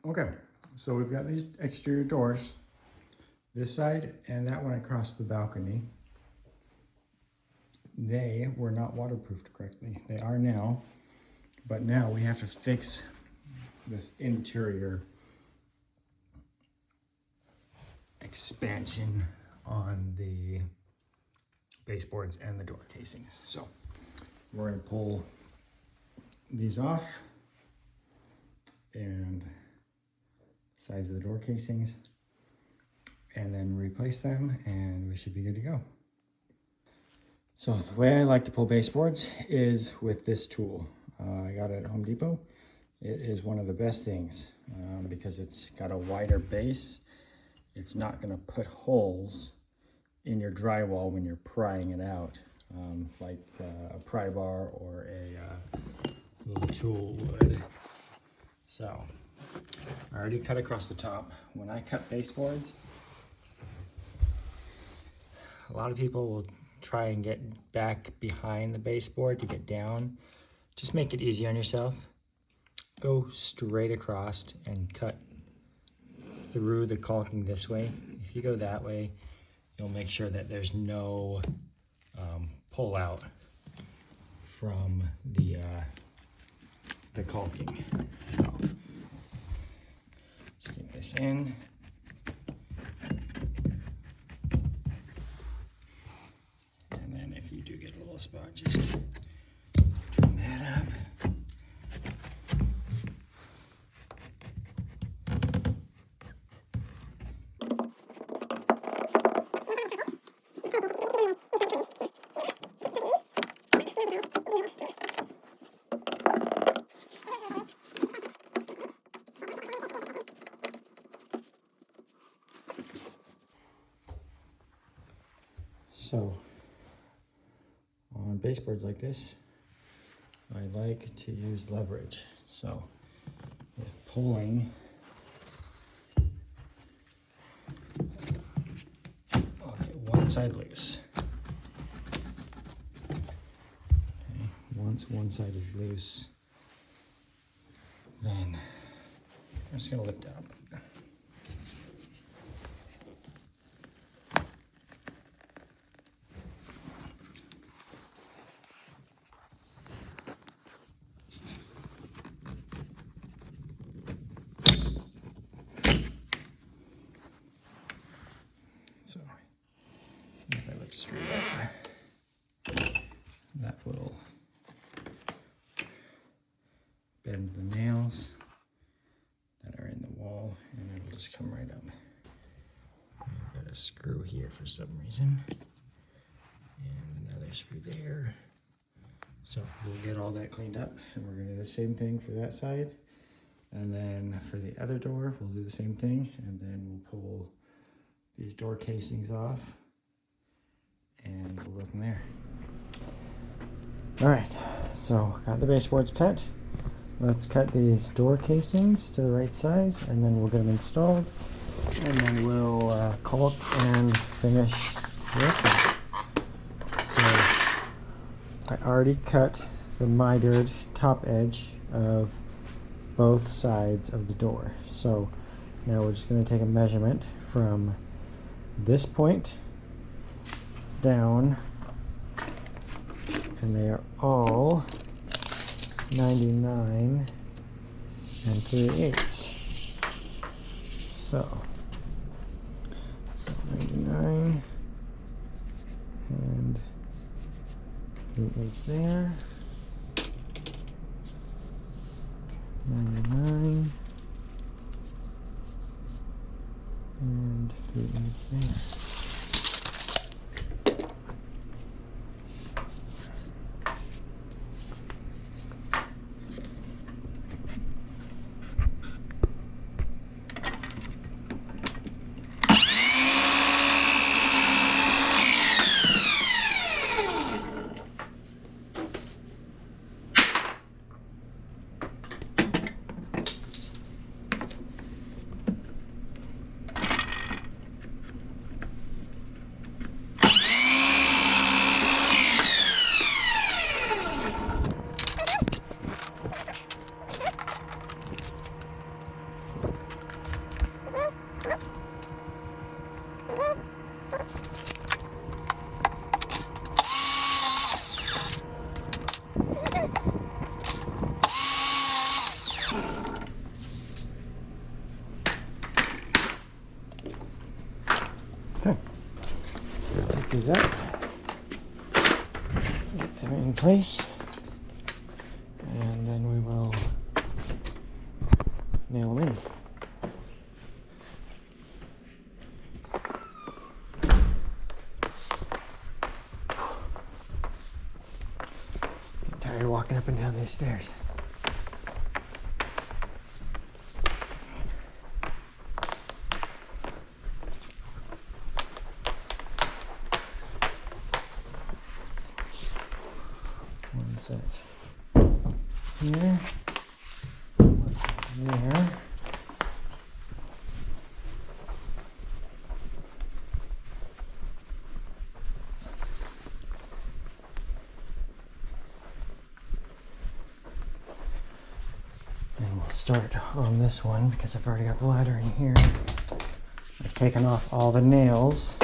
Okay, so we've got these exterior doors, this side and that one across the balcony. They were not waterproofed correctly. They are now, but now we have to fix this interior expansion on the baseboards and the door casings. So we're going to pull these off and size of the door casings and then replace them, and we should be good to go. So the way I like to pull baseboards is with this tool. I got it at Home Depot. It is one of the best things because it's got a wider base. It's not going to put holes in your drywall when you're prying it out, like a pry bar or a little tool would. So I already cut across the top. When I cut baseboards, a lot of people will try and get back behind the baseboard to get down. Just make it easy on yourself. Go straight across and cut through the caulking this way. If you go that way, you'll make sure that there's no pull out from the caulking. So, stick this in. And then if you do get a little spot, just trim that up. So on baseboards like this, I like to use leverage. So with pulling, I'll get one side loose. Okay. Once one side is loose, then I'm just gonna lift it up. So if I lift straight up, that will bend the nails that are in the wall, and it'll just come right up. I've got a screw here for some reason, and another screw there. So we'll get all that cleaned up, and we're going to do the same thing for that side. And then for the other door, we'll do the same thing, and then we'll pull these door casings off, and we'll go from there. All right, so got the baseboards cut. Let's cut these door casings to the right size, and then we'll get them installed, and then we'll caulk and finish the rest of it. So I already cut the mitered top edge of both sides of the door. So now we're just going to take a measurement from this point down, and they are all 99 3/8. So 99 and 3/8 there. 99 and 3/8 there. these up, get them in place, and then we will nail them in. I'm tired walking up and down these stairs. One set here, one set there. And we'll start on this one because I've already got the ladder in here. I've taken off all the nails.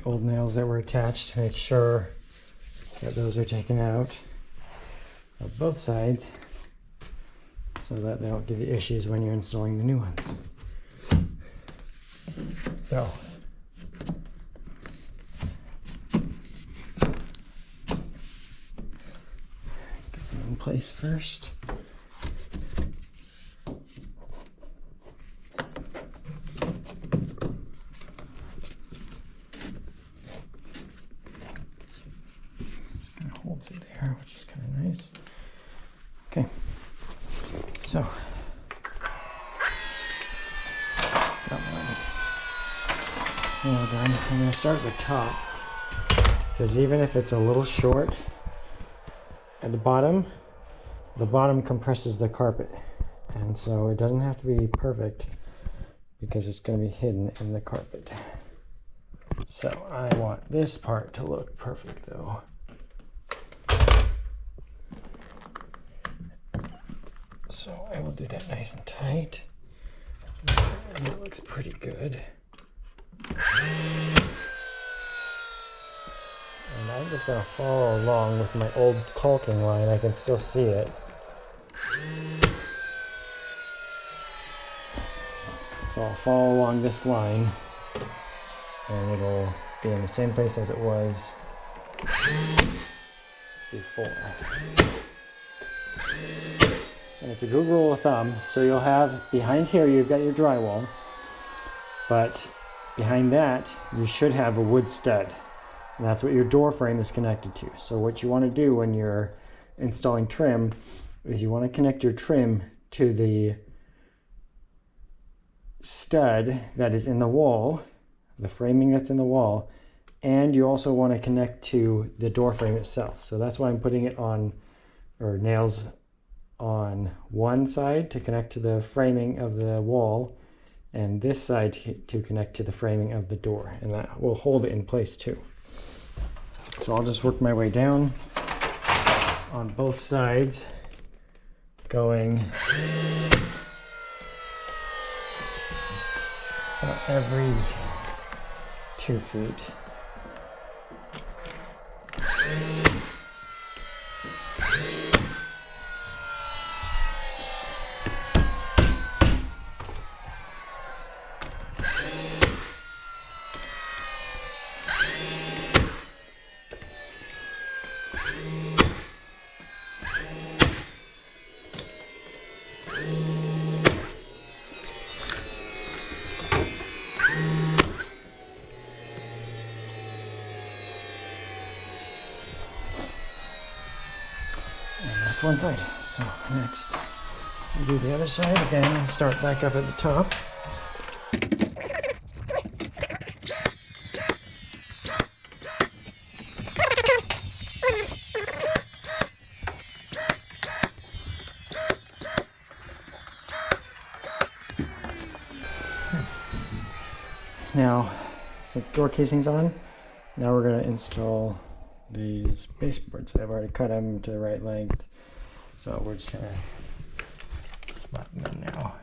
Old nails that were attached to make sure that those are taken out of both sides so that they don't give you issues when you're installing the new ones. So get them in place first. Holds it there, which is kind of nice. Okay, so got my nail gun. I'm going to start at the top because even if it's a little short at the bottom compresses the carpet, and so it doesn't have to be perfect because it's going to be hidden in the carpet. So I want this part to look perfect though. So I will do that nice and tight. And it looks pretty good. And I'm just going to follow along with my old caulking line. I can still see it. So I'll follow along this line and it'll be in the same place as it was before. And it's a good rule of thumb. So you'll have behind here, you've got your drywall, but behind that, you should have a wood stud. And that's what your door frame is connected to. So what you want to do when you're installing trim is you want to connect your trim to the stud that is in the wall, the framing that's in the wall, and you also want to connect to the door frame itself. So that's why I'm putting it on, or nails on one side to connect to the framing of the wall, and this side to connect to the framing of the door, and that will hold it in place too. So I'll just work my way down on both sides, going about every 2 feet. That's one side. So next, we do the other side again. I'll start back up at the top. Now, since door casing's on, now we're going to install these baseboards. I've already cut them to the right length, so we're just going to slap them in now.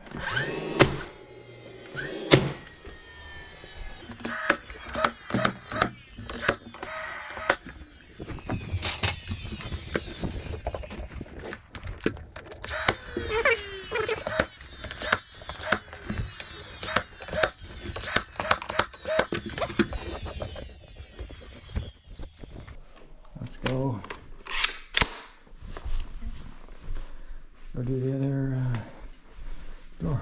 go. Let's go do the other door.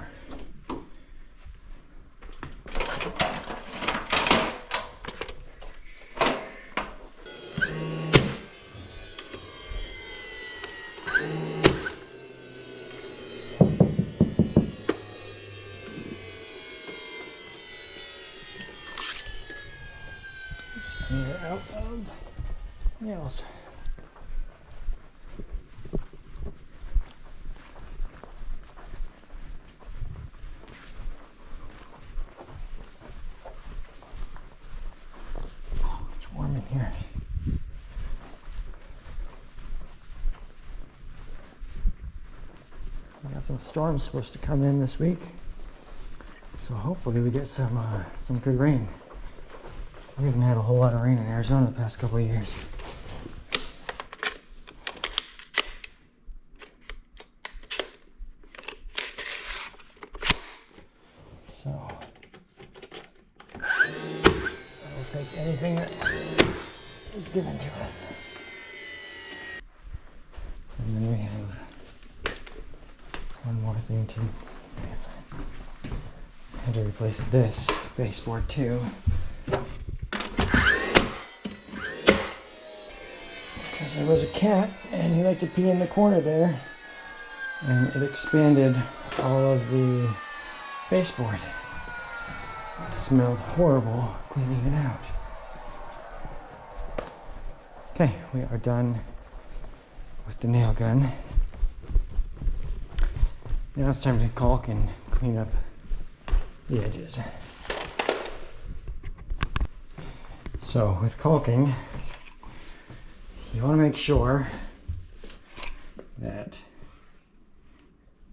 We're out of nails. It's warm in here. We got some storms supposed to come in this week, so hopefully we get some good rain. We haven't had a whole lot of rain in Arizona the past couple of years. So, I'll take anything that is given to us. And then we have one more thing to I had to replace this baseboard too. Because there was a cat and he liked to pee in the corner there, and it expanded all of the baseboard. It smelled horrible cleaning it out. Okay, we are done with the nail gun. Now it's time to caulk and clean up the edges. So with caulking, you want to make sure that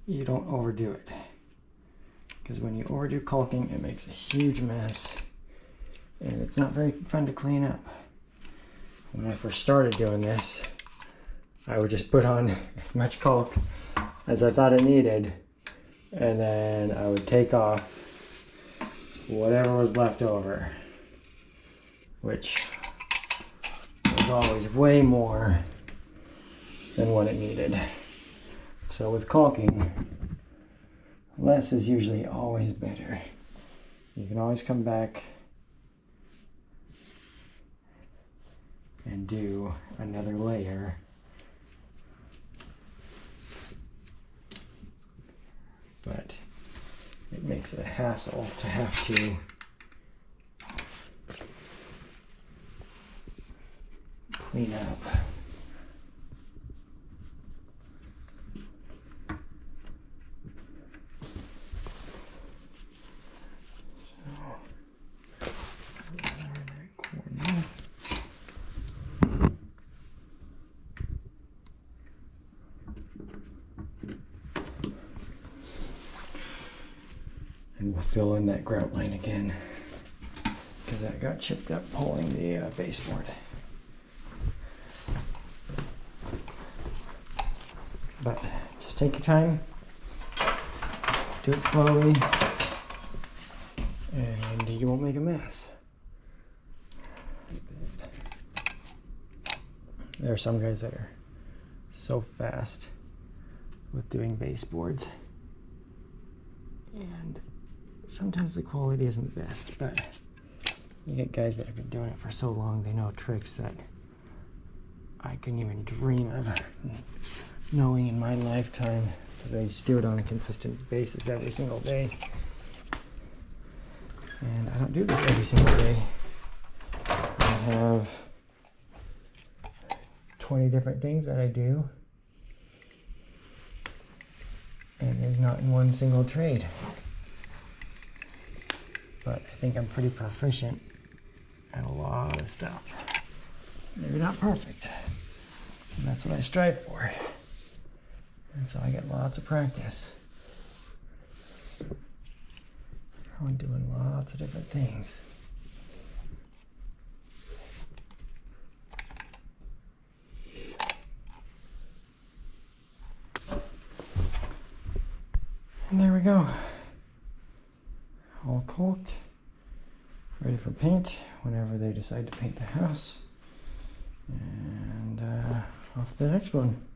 you don't overdo it, because when you overdo caulking, it makes a huge mess and it's not very fun to clean up. When I first started doing this, I would just put on as much caulk as I thought it needed, and then I would take off whatever was left over, which was always way more than what it needed. So with caulking, less is usually always better. You can always come back and do another layer. But it makes it a hassle to have to clean up. And we'll fill in that grout line again, because that got chipped up pulling the baseboard. But just take your time, do it slowly, and you won't make a mess. There are some guys that are so fast with doing baseboards, and sometimes the quality isn't the best, but you get guys that have been doing it for so long, they know tricks that I couldn't even dream of knowing in my lifetime, because I used to do it on a consistent basis every single day. And I don't do this every single day. I have 20 different things that I do, and it's not in one single trade. But I think I'm pretty proficient at a lot of stuff. Maybe not perfect, and that's what I strive for. And so I get lots of practice on doing lots of different things. And there we go. All caulked, ready for paint whenever they decide to paint the house. And off to the next one.